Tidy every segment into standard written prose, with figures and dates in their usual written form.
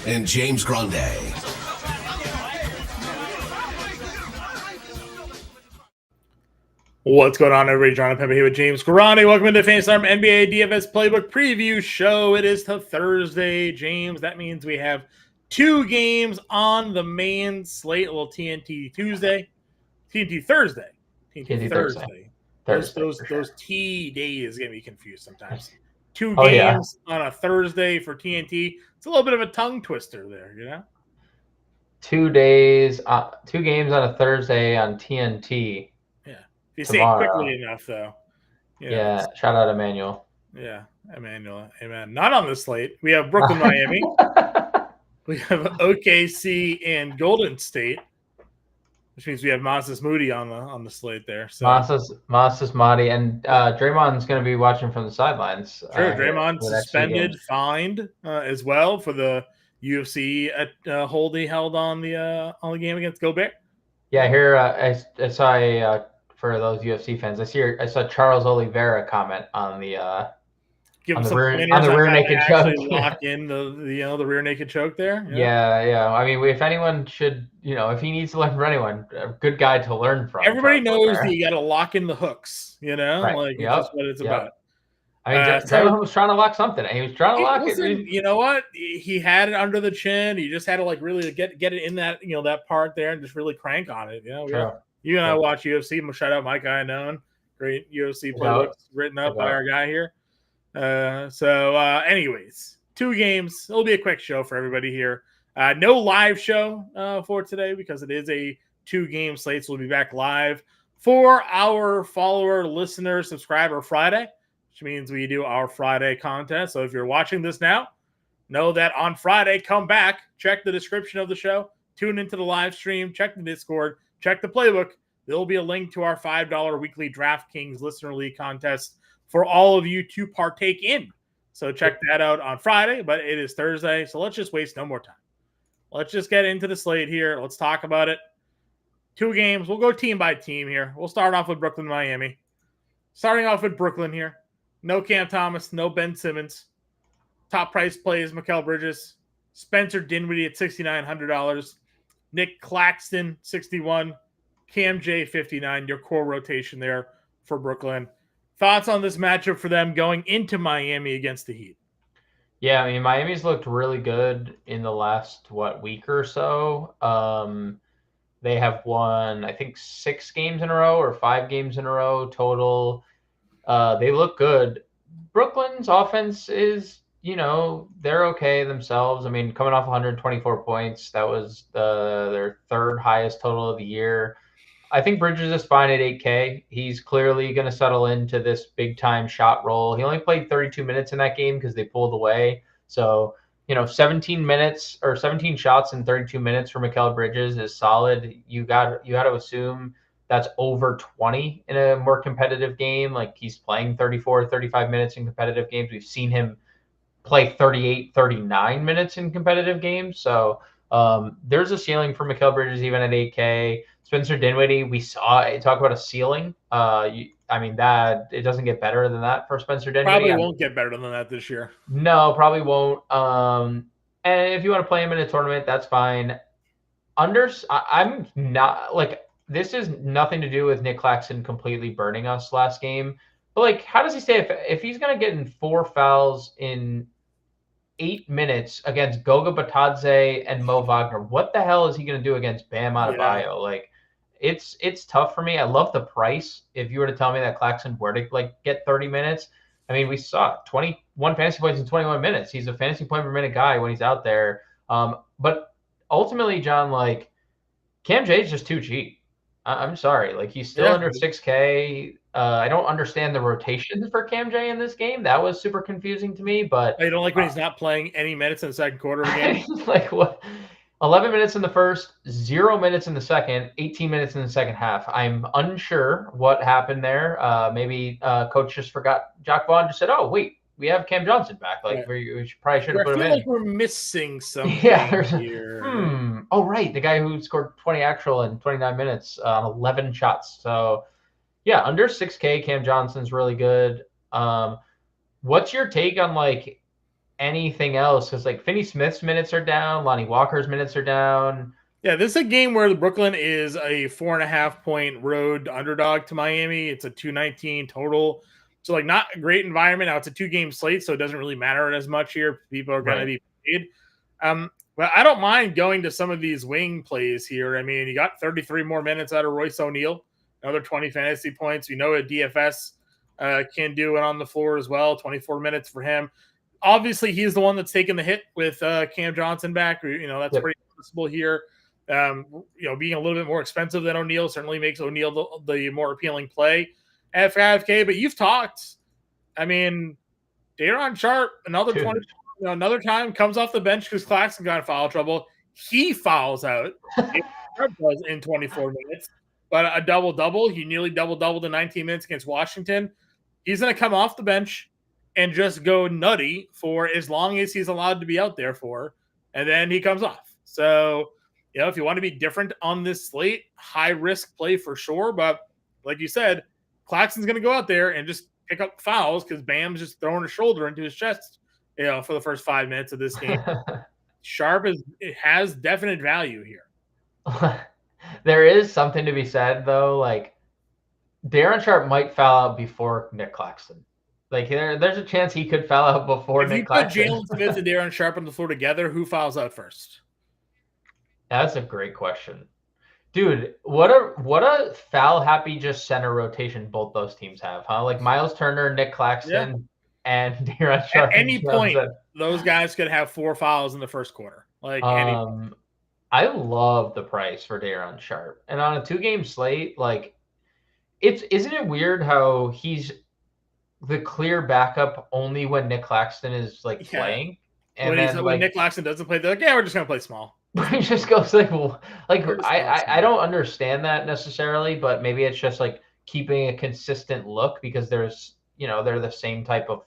and James Grande. What's going on, everybody? Jon Impemba here with James Grande. Welcome into Fantasy Arm NBA DFS Playbook Preview Show. It is the Thursday, James. That means we have two games on the main slate. A little TNT Tuesday, TNT Thursday, TNT Thursday. Those T days get me confused sometimes. Two games on a Thursday for TNT. It's a little bit of a tongue twister there, you know. 2 days, 2 games on a Thursday on TNT. Yeah, if you tomorrow. Say it quickly enough, though. Yeah, shout out Emmanuel. Yeah, Emmanuel. Amen. Not on the slate. We have Brooklyn, Miami. We have OKC and Golden State, which means we have Moses Moody on the slate there. So Moses Moody, and Draymond's going to be watching from the sidelines. Sure, Draymond suspended, fined as well for the UFC hold he held on the game against Gobert. Yeah, here I saw for those UFC fans, I saw Charles Oliveira comment on the rear naked choke. Lock in the rear naked choke there. Yeah. I mean, if anyone should, if he needs to learn from anyone, a good guy to learn from. Everybody knows that you got to lock in the hooks. Right. That's what it's about. I mean, Draymond was trying to lock something. He was trying to lock it. You know what? He had it under the chin. He just had to really get it in that that part there and just really crank on it. You and I watch UFC. Shout out Mike Iannone. Great UFC playbooks written up by our guy here. Anyways, 2 games. It'll be a quick show for everybody here. No live show for today because it is a 2-game slate. So we'll be back live for our follower, listener, subscriber Friday, which means we do our Friday content. So if you're watching this now, know that on Friday, come back, check the description of the show, tune into the live stream, check the Discord, check the playbook. There will be a link to our $5 weekly DraftKings Listener League contest for all of you to partake in. So check that out on Friday, but it is Thursday, so let's just waste no more time. Let's just get into the slate here. Let's talk about it. 2 games. We'll go team by team here. We'll start off with Brooklyn, Miami. Starting off with Brooklyn here. No Cam Thomas, no Ben Simmons. Top price play is Mikal Bridges. Spencer Dinwiddie at $6,900. Nick Claxton, $61. Cam J, $59. Your core rotation there for Brooklyn. Thoughts on this matchup for them going into Miami against the Heat? Yeah, I mean, Miami's looked really good in the last, week or so. They have won, I think, 6 games in a row or 5 games in a row total. They look good. Brooklyn's offense is, they're okay themselves. I mean, coming off 124 points, that was their 3rd highest total of the year. I think Bridges is fine at 8K. He's clearly going to settle into this big-time shot role. He only played 32 minutes in that game because they pulled away. So, 17 minutes or 17 shots in 32 minutes for Mikal Bridges is solid. You got to assume that's over 20 in a more competitive game. Like, he's playing 34, 35 minutes in competitive games. We've seen him play 38, 39 minutes in competitive games. So there's a ceiling for Mikal Bridges even at 8K. Spencer Dinwiddie, we saw talk about a ceiling. That it doesn't get better than that for Spencer Dinwiddie. Probably won't get better than that this year. No, probably won't. And if you want to play him in a tournament, that's fine. I'm not this is nothing to do with Nick Claxton completely burning us last game. But how does he stay if he's going to get in 4 fouls in 8 minutes against Goga Batadze and Mo Wagner? What the hell is he going to do against Bam Adebayo? Yeah. It's tough for me. I love the price. If you were to tell me that Claxton were to get 30 minutes, I mean, we saw 21 fantasy points in 21 minutes. He's a fantasy point per minute guy when he's out there. But ultimately, John, Cam J is just too cheap. I'm sorry. He's still under 6K. I don't understand the rotation for Cam J in this game. That was super confusing to me. But you don't like when he's not playing any minutes in the second quarter of the game? What? 11 minutes in the first, 0 minutes in the second, 18 minutes in the second half. I'm unsure what happened there. Maybe coach just forgot. Jock Vaughn just said, "Oh, wait, we have Cam Johnson back. We probably should have put him in." We're missing something here. Oh, right, the guy who scored 20 actual in 29 minutes on 11 shots. So, yeah, under 6K, Cam Johnson's really good. What's your take on anything else because like Finney Smith's minutes are down, Lonnie Walker's minutes are down. Yeah, this is a game where Brooklyn is a 4.5 point road underdog to Miami. It's a 219 total. So, like, not a great environment. Now, it's a 2-game slate, so it doesn't really matter as much here. People are going to be paid. But I don't mind going to some of these wing plays here. I mean, you got 33 more minutes out of Royce O'Neal, another 20 fantasy points. We know a DFS can do it on the floor as well, 24 minutes for him. Obviously, he's the one that's taken the hit with Cam Johnson back. That's pretty noticeable here. Being a little bit more expensive than O'Neal certainly makes O'Neal the more appealing play at 5K. But you've talked. I mean, Daron Sharp, another 20, another time comes off the bench because Claxton got in foul trouble. He fouls out. Sharp does in 24 minutes, but a double-double. He nearly double-doubled in 19 minutes against Washington. He's going to come off the bench and just go nutty for as long as he's allowed to be out there for, and then he comes off. So, if you want to be different on this slate, high risk play for sure. But like you said, Claxton's going to go out there and just pick up fouls because Bam's just throwing a shoulder into his chest, for the first 5 minutes of this game. Sharp has definite value here. There is something to be said though. Like Daron Sharp might foul out before Nick Claxton. Like there's a chance he could foul out before Nick Claxton. If you put Jalen Smith and Daron Sharp on the floor together, who fouls out first? That's a great question. Dude, what a foul happy just center rotation both those teams have, huh? Like Miles Turner, Nick Claxton, and Daron Sharp. At any point, those guys could have 4 fouls in the first quarter. Like I love the price for Daron Sharp. And on a 2-game slate, like isn't it weird how he's the clear backup only when Nick Claxton is playing? And when Nick Claxton doesn't play, they're like, yeah, we're just gonna play small. He just goes I don't understand that necessarily, but maybe it's just like keeping a consistent look because there's they're the same type of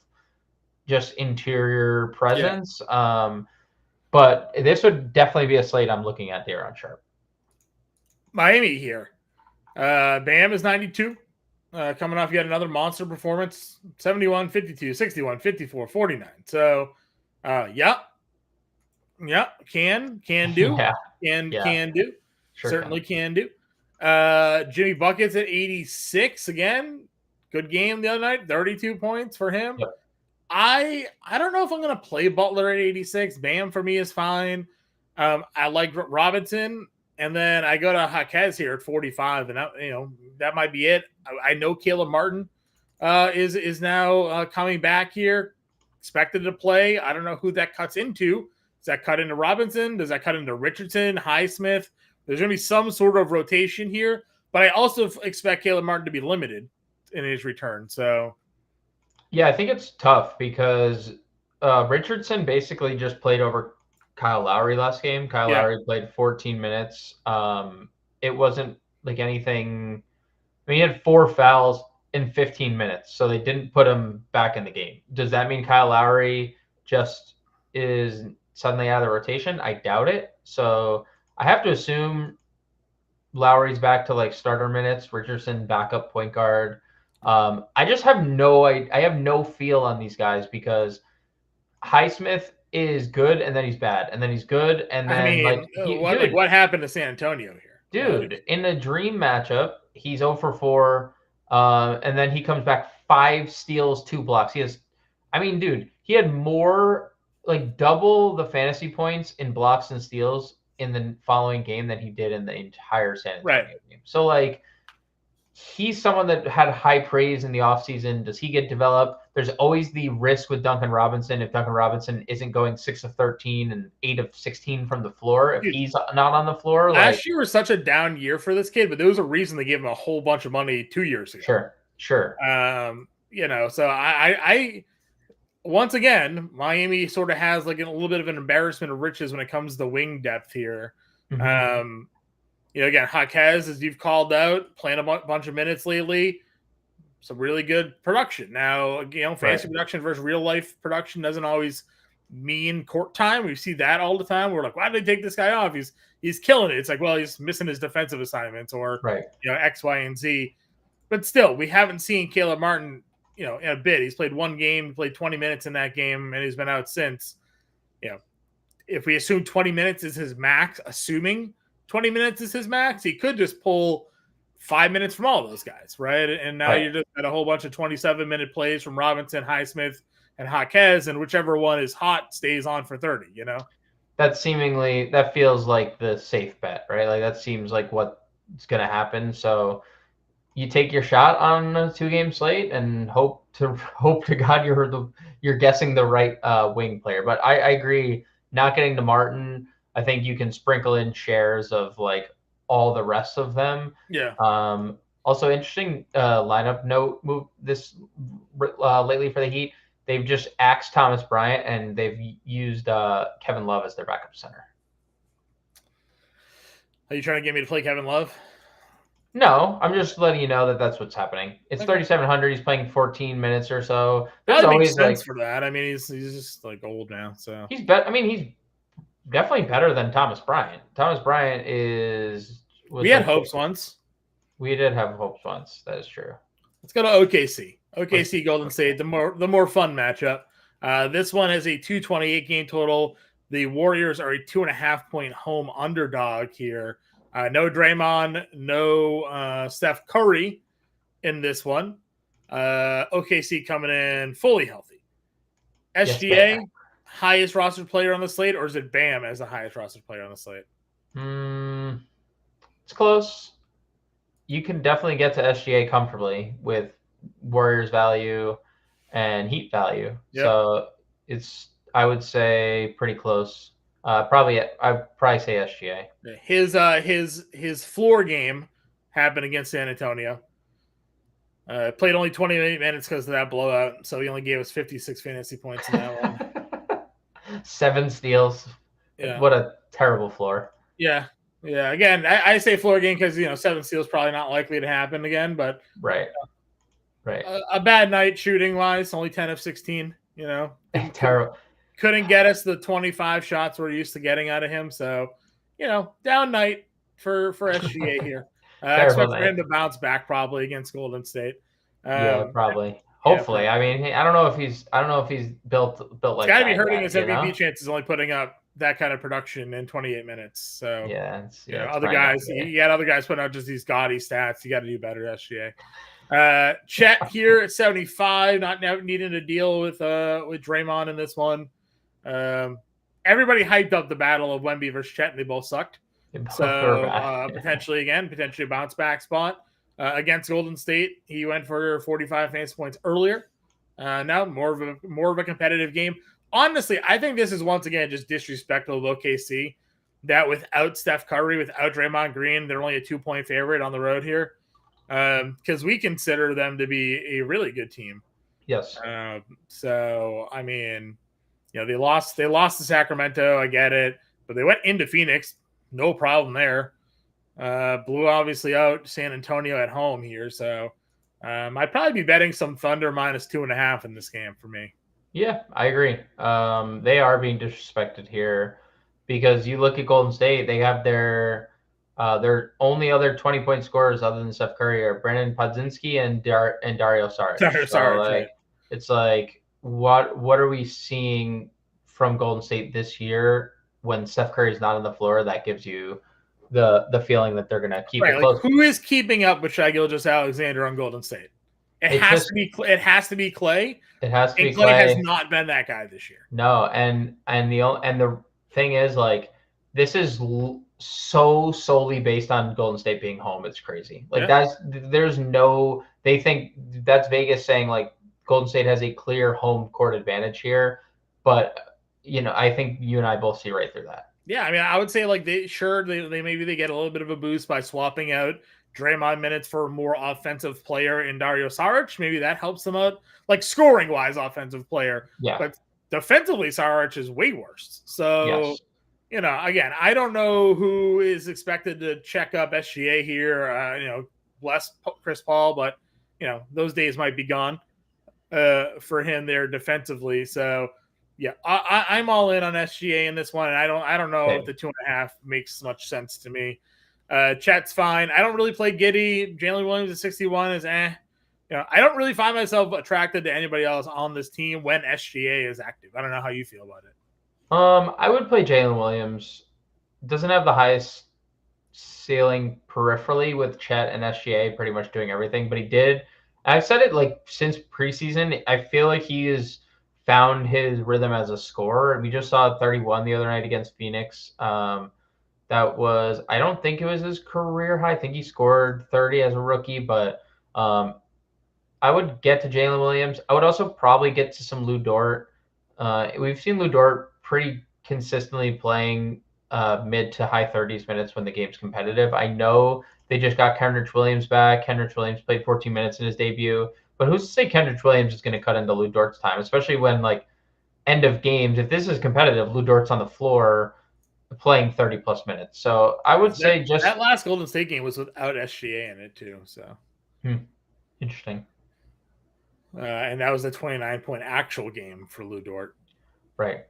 just interior presence. Yeah. But this would definitely be a slate I'm looking at Daron Sharp. Miami here. Bam is 92. Coming off yet another monster performance. 71, 52, 61, 54, 49. So yeah, can do. Yeah. Can do. Sure certainly can do. Jimmy Buckets at 86 again. Good game the other night. 32 points for him. Yep. I don't know if I'm going to play Butler at 86. Bam for me is fine. I like Robinson, and then I go to Jaquez here at 45, and that might be it. I know Caleb Martin is now coming back here, expected to play. I don't know who that cuts into. Does that cut into Robinson? Does that cut into Richardson, Highsmith? There's going to be some sort of rotation here, but I also expect Caleb Martin to be limited in his return. So, yeah, I think it's tough because Richardson basically just played over Kyle Lowry last game. Kyle Lowry played 14 minutes. It wasn't like anything. I mean, he had 4 fouls in 15 minutes, so they didn't put him back in the game. Does that mean Kyle Lowry just is suddenly out of the rotation? I doubt it. So I have to assume Lowry's back to starter minutes, Richardson backup point guard. I just have I have no feel on these guys because Highsmith is good and then he's bad and then he's good and then what happened to San Antonio here? Dude, in a dream matchup, he's 0 for 4, and then he comes back 5 steals, 2 blocks. He had more double the fantasy points in blocks and steals in the following game than he did in the entire San Antonio game. So he's someone that had high praise in the offseason. Does he get developed? There's always the risk with Duncan Robinson if Duncan Robinson isn't going 6 of 13 and 8 of 16 from the floor. If he's not on the floor. Last year was such a down year for this kid, but there was a reason they gave him a whole bunch of money 2 years ago. Sure. So I once again, Miami sort of has a little bit of an embarrassment of riches when it comes to wing depth here. Mm-hmm. Again, Jaquez, as you've called out, playing a bunch of minutes lately, some really good production. Now, fantasy production versus real life production doesn't always mean court time. We see that all the time. We're like, why did they take this guy off? He's killing it. It's like, well, he's missing his defensive assignments or X, Y, and Z. But still, we haven't seen Caleb Martin in a bit. He's played one game, he played 20 minutes in that game, and he's been out since. If we assume 20 minutes is his max, assuming 20 minutes is his max, he could just pull 5 minutes from all those guys, right? And now you're just at a whole bunch of 27-minute plays from Robinson, Highsmith, and Jaquez, and whichever one is hot stays on for 30, That feels like the safe bet, right? Like that seems like what's going to happen. So you take your shot on a 2-game slate and hope to God you're guessing the right wing player. But I agree, not getting to Martin, I think you can sprinkle in shares of like all the rest of them. Yeah. Also interesting lineup note move this lately for the Heat. They've just axed Thomas Bryant and they've used Kevin Love as their backup center. Are you trying to get me to play Kevin Love? No, I'm just letting you know that that's what's happening. It's 3,700. He's playing 14 minutes or so. There's always sense for that. I mean, he's just like old now, so he's he's definitely better than Thomas Bryant. Thomas Bryant we had hopes once. We did have hopes once. That is true. Let's go to OKC. OKC Golden State, the more fun matchup. This one has a 228 game total. The Warriors are a 2.5-point home underdog here. No Draymond, no Steph Curry in this one. OKC coming in fully healthy. SGA, highest rostered player on the slate, or is it Bam as the highest rostered player on the slate? It's close. You can definitely get to SGA comfortably with Warriors value and Heat value. Yep. So it's, I would say, pretty close. I'd probably say SGA. His floor game happened against San Antonio. Played only 28 minutes because of that blowout, so he only gave us 56 fantasy points in that one. 7 steals. Yeah. What a terrible floor. Yeah. Again, I say floor game because 7 steals probably not likely to happen again, but right. A bad night shooting wise, only 10 of 16. Terrible. Couldn't get us the 25 shots we're used to getting out of him. So, down night for SGA here. I expect for him to bounce back probably against Golden State. Yeah, probably. Hopefully. I mean, I don't know if he's built like that. It's got to be hurting his MVP chances only putting up that kind of production in 28 minutes. So, other guys, you got other guys putting out just these gaudy stats. You got to do better, SGA. Chet here at 75, not needing to deal with Draymond in this one. Everybody hyped up the battle of Wemby versus Chet, and they both sucked. So potentially a bounce back spot against Golden State. He went for 45 fantasy points earlier. Now more of a competitive game. Honestly, I think this is once again just disrespectful of OKC that without Steph Curry, without Draymond Green, they're only a 2-point favorite on the road here. Because we consider them to be a really good team. Yes. So I mean, they lost to Sacramento. I get it, but they went into Phoenix, no problem there. Blew obviously out San Antonio at home here, so I'd probably be betting some Thunder minus 2.5 in this game for me. Yeah, I agree. They are being disrespected here because you look at Golden State, they have their only other 20-point scorers other than Steph Curry are Brandon Podzinski and Dario Sarcic. It's like, what are we seeing from Golden State this year when Steph Curry is not on the floor? That gives you the feeling that they're going to keep it close. Who is keeping up with Shai Gilgeous-Alexander on Golden State? It has to be Clay. It has to be Clay. Clay has not been that guy this year. No, and the thing is, like, this is so solely based on Golden State being home. It's crazy. Like they think that's Vegas saying like Golden State has a clear home court advantage here, but I think you and I both see right through that. Yeah, I mean, I would say like they maybe they get a little bit of a boost by swapping out Draymond minutes for a more offensive player in Dario Sarcic. Maybe that helps them out, like scoring wise, offensive player. Yeah, but defensively, Sarcic is way worse. So. Yes. Again, I don't know who is expected to check up SGA here. Bless Chris Paul, but those days might be gone for him there defensively. So, yeah, I'm all in on SGA in this one, and I don't know if the 2.5 makes much sense to me. Chet's fine. I don't really play Giddey. Jalen Williams at 61 is I don't really find myself attracted to anybody else on this team when SGA is active. I don't know how you feel about it. I would play Jalen Williams. Doesn't have the highest ceiling peripherally with Chet and SGA pretty much doing everything, but he did. I've said it like since preseason. I feel like he has found his rhythm as a scorer. We just saw 31 the other night against Phoenix. That was, I don't think it was his career high. I think he scored 30 as a rookie, but I would get to Jalen Williams. I would also probably get to some Lou Dort. We've seen Lou Dort pretty consistently playing mid to high 30s minutes when the game's competitive. I know they just got Kendrick Williams back. Kendrick Williams played 14 minutes in his debut, but who's to say Kendrick Williams is going to cut into Lou Dort's time, especially when like end of games, if this is competitive, Lou Dort's on the floor playing 30 plus minutes. So I would say just that last Golden State game was without SGA in it too. So interesting. And that was a 29-point actual game for Lou Dort. Right.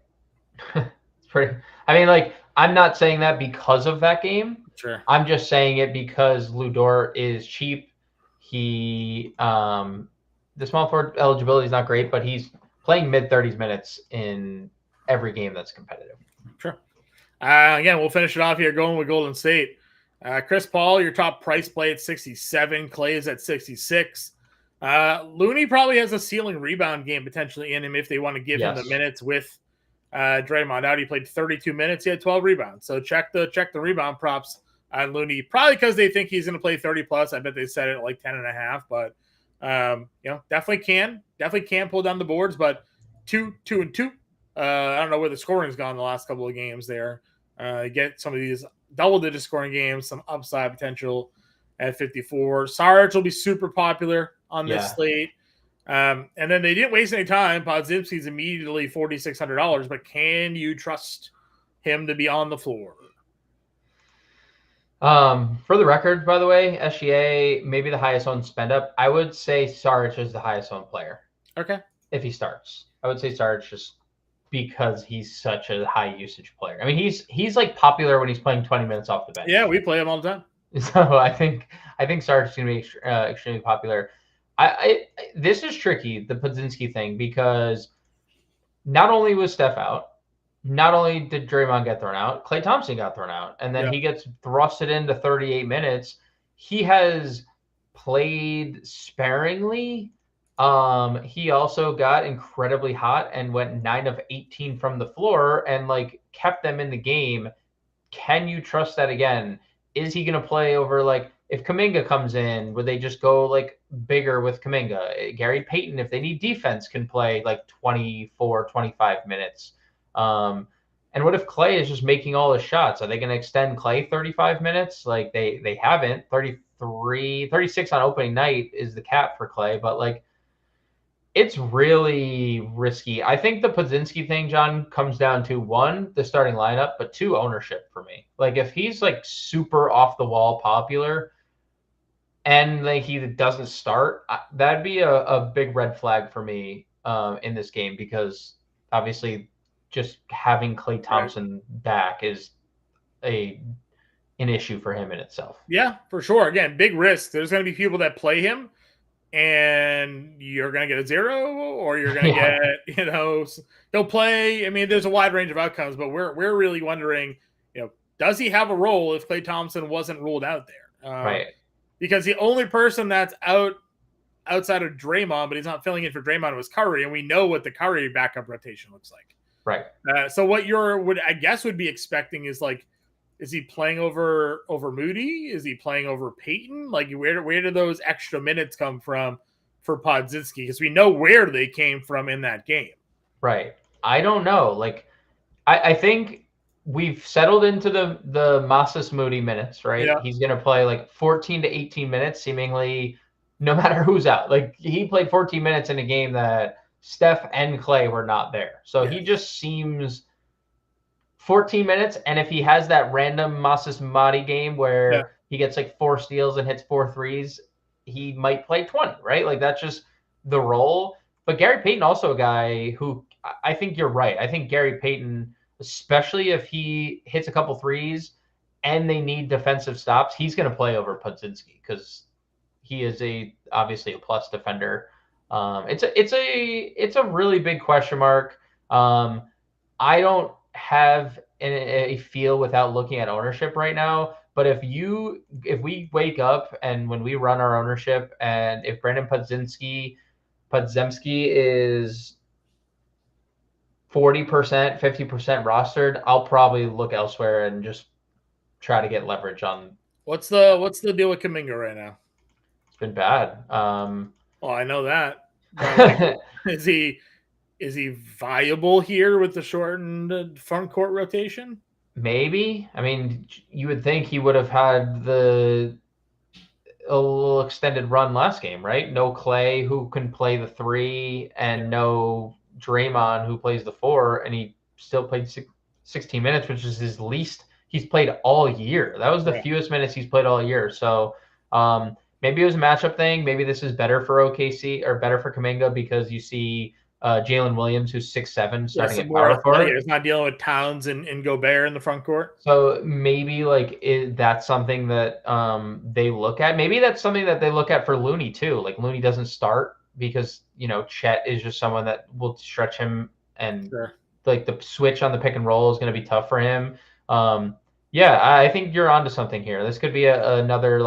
It's pretty. I mean, like, I'm not saying that because of that game. Sure. I'm just saying it because Lou Dort is cheap. He, the small forward eligibility is not great, but he's playing mid 30s minutes in every game that's competitive. Sure. Again, we'll finish it off here going with Golden State. Chris Paul, your top price play at 67. Clay's at 66. Looney probably has a ceiling rebound game potentially in him if they want to give him the minutes with Draymond out. He played 32 minutes. He had 12 rebounds. So check the rebound props on Looney, probably because they think he's going to play 30 plus. I bet they set it at like 10.5, but definitely can pull down the boards, but 2 and 2. I don't know where the scoring's gone the last couple of games there. Get some of these double-digit scoring games, some upside potential at 54. Sarge will be super popular on this slate. And then they didn't waste any time. Podziemski's immediately $4,600, but can you trust him to be on the floor? For the record, by the way, SGA maybe the highest owned spend up. I would say Sarge is the highest owned player. Okay. If he starts, I would say Sarge just because he's such a high usage player. I mean, he's like popular when he's playing 20 minutes off the bench. Yeah, we play him all the time. So I think Sarge is going to be extremely popular. This is tricky, the Podziemski thing, because not only was Steph out, not only did Draymond get thrown out, Klay Thompson got thrown out, and then he gets thrusted into 38 minutes. He has played sparingly. He also got incredibly hot and went 9 of 18 from the floor and like kept them in the game. Can you trust that again? Is he going to play over like if Kuminga comes in, would they just go like bigger with Kuminga? Gary Payton, if they need defense, can play like 24, 25 minutes. And what if Klay is just making all the shots? Are they going to extend Klay 35 minutes? Like they haven't. 36 on opening night is the cap for Klay, but like it's really risky. I think the Podziemski thing, John, comes down to 1, the starting lineup, but 2, ownership for me. Like if he's like super off the wall popular and like he doesn't start, that'd be a big red flag for me in this game, because obviously just having Klay Thompson back is an issue for him in itself. Yeah, for sure. Again, big risk. There's going to be people that play him, and you're going to get a 0, or you're going to get, he'll play. I mean, there's a wide range of outcomes, but we're really wondering, does he have a role if Klay Thompson wasn't ruled out there? Right. Because the only person that's outside of Draymond, but he's not filling in for Draymond, was Curry, and we know what the Curry backup rotation looks like. Right. So what would be expecting is like, is he playing over Moody? Is he playing over Peyton? Like where do those extra minutes come from for Podziemski? Because we know where they came from in that game. Right. I don't know. Like I think we've settled into the Masas Moody minutes, right? Yeah. He's going to play like 14 to 18 minutes, seemingly no matter who's out. Like he played 14 minutes in a game that Steph and Klay were not there. So he just seems 14 minutes. And if he has that random Masas Moody game where he gets like 4 steals and hits 4 threes, he might play 20, right? Like that's just the role. But Gary Payton also a guy who I think you're right. I think Gary Payton, especially if he hits a couple threes and they need defensive stops, he's going to play over Podziemski because he is obviously a plus defender. It's a really big question mark. I don't have a feel without looking at ownership right now. But if we wake up and when we run our ownership, and if Brandon Podziemski is 40%, 50% rostered, I'll probably look elsewhere and just try to get leverage on. What's the deal with Kuminga right now? It's been bad. Well, I know that, but like, is he viable here with the shortened front court rotation? Maybe. I mean, you would think he would have had a little extended run last game, right? No Clay, who can play the 3, and no Draymond, who plays the 4, and he still played 16 minutes, which is his least he's played all year. That was the fewest minutes he's played all year. So maybe it was a matchup thing. Maybe this is better for OKC or better for Kuminga because you see Jalen Williams, who's 6'7", starting at power forward. It's not dealing with Towns and Gobert in the front court. So maybe that's something that they look at. Maybe that's something that they look at for Looney too. Like Looney doesn't start because Chet is just someone that will stretch him, and like the switch on the pick and roll is going to be tough for him. Yeah, I think you're onto something here. This could be another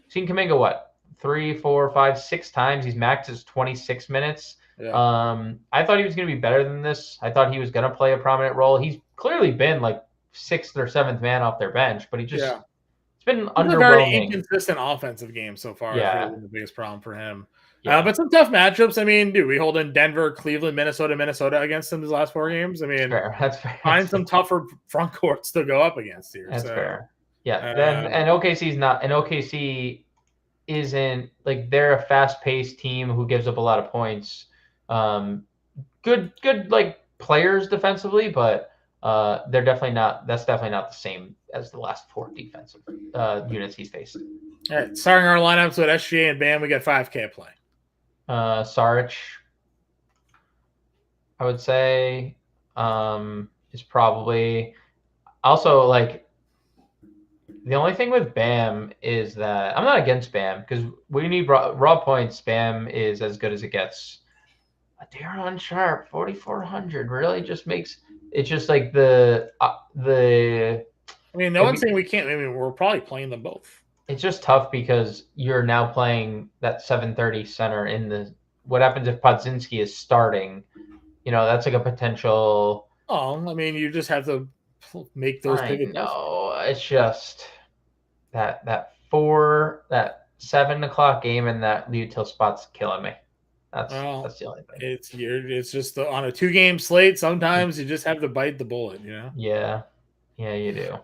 seen Kuminga 3, 4, 5, 6 times. He's maxed his 26 minutes. Yeah. I thought he was going to be better than this. I thought he was going to play a prominent role. He's clearly been like 6th or 7th man off their bench, but it's been underwhelming. A very inconsistent offensive game so far. Yeah, really the biggest problem for him. Yeah. But some tough matchups. I mean, we hold in Denver, Cleveland, Minnesota against him these last 4 games. I mean, that's fair. Find some tougher front courts to go up against here. That's fair. Yeah. And OKC's not. And OKC isn't like they're a fast-paced team who gives up a lot of points. Good like players defensively, but they're definitely not. That's definitely not the same as the last 4 defensive units he's faced. All right, starting our lineups with SGA and Bam, we got 5K play. Sarich, I would say, is probably also like the only thing with Bam is that I'm not against Bam because we need raw points. Bam is as good as it gets. Darren Sharp, 4,400 really just makes it's just like the. I mean, no one's saying we can't. I mean, we're probably playing them both. It's just tough because you're now playing that 7:30 center in the. What happens if Podziemski is starting? That's like a potential. Oh, I mean, you just have to make those pivots. No, it's just that 7 o'clock game and that util spot's killing me. That's the only thing. It's just on a 2-game slate. Sometimes you just have to bite the bullet, Yeah, you do.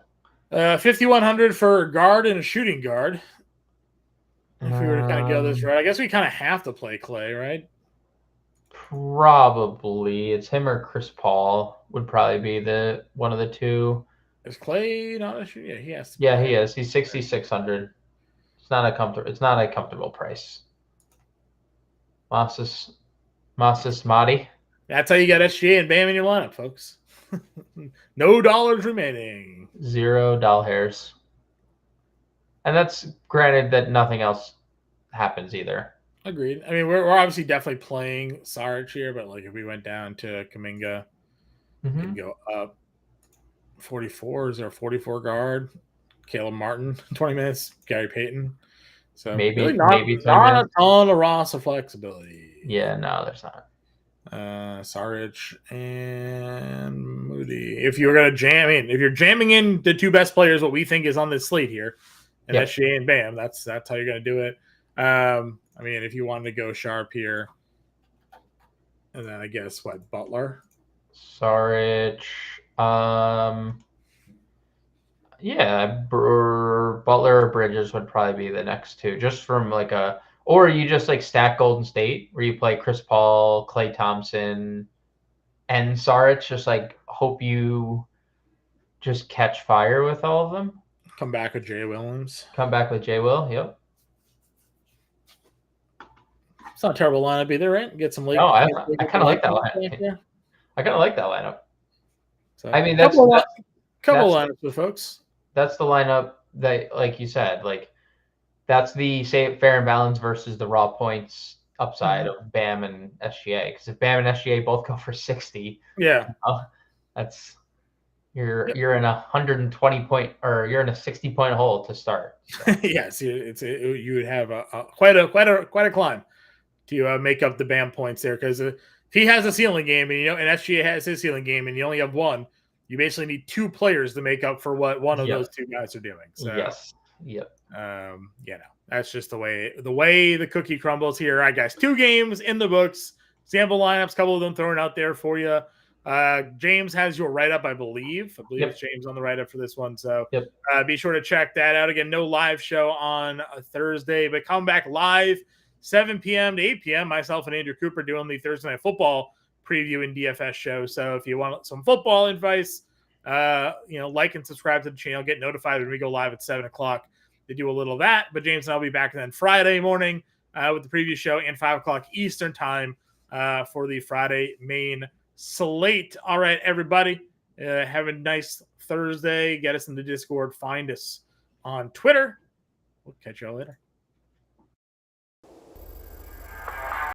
5,100 for a guard and a shooting guard. If we were to kind of go this route, I guess we kind of have to play Clay, right? Probably it's him or Chris Paul would probably be one of the two. Is Clay not a shooting? Yeah, he has to. Yeah, he is. He's 6,600. It's not a comfortable price. Masas Madi. That's how you got SGA and Bam in your lineup, folks. No dollars remaining. $0. And that's granted that nothing else happens either. Agreed. I mean, we're obviously definitely playing Sarge here, but like if we went down to Kuminga, and go up 44, is there a 44 guard? Caleb Martin, 20 minutes. Gary Payton. So maybe really not a ton of roster flexibility. Yeah, no, there's not. Sarich and Moody. If you're gonna if you're jamming in the 2 best players, what we think is on this slate here, and that's SGA and Bam, that's how you're gonna do it. I mean, if you wanted to go Sharp here, and then I guess Butler, Sarich, Butler or Bridges would probably be the next 2, just from or you just stack Golden State where you play Chris Paul, Klay Thompson, and Sarich. Just hope you just catch fire with all of them. Come back with Jay Williams. Yep. It's not a terrible lineup either, right? Get some late. No, I kind of like that lineup. I kind of like that lineup. So, I mean, that's couple lineups with folks. That's the lineup that, like you said, That's the say fair and balance versus the raw points upside of BAM and SGA. Because if BAM and SGA both go for 60, that's you're in 120 point, or you're in a 60 point hole to start. So. Yes, you would have quite a climb to make up the BAM points there, because if he has a ceiling game and and SGA has his ceiling game and you only have one, you basically need two players to make up for what one of those two guys are doing. So yes, that's just the way the cookie crumbles here. All right, guys, 2 games in the books, sample lineups, a couple of them thrown out there for you. James has your write-up, I believe. It's James on the write-up for this one. So be sure to check that out. Again, no live show on a Thursday, but come back live 7 p.m. to 8 p.m. Myself and Andrew Cooper doing the Thursday Night Football preview and DFS show. So if you want some football advice, like and subscribe to the channel. Get notified when we go live at 7 o'clock to do a little of that. But James and I'll be back then Friday morning with the preview show, and 5 o'clock Eastern time for the Friday main slate. All right, everybody, have a nice Thursday. Get us in the Discord. Find us on Twitter. We'll catch y'all later.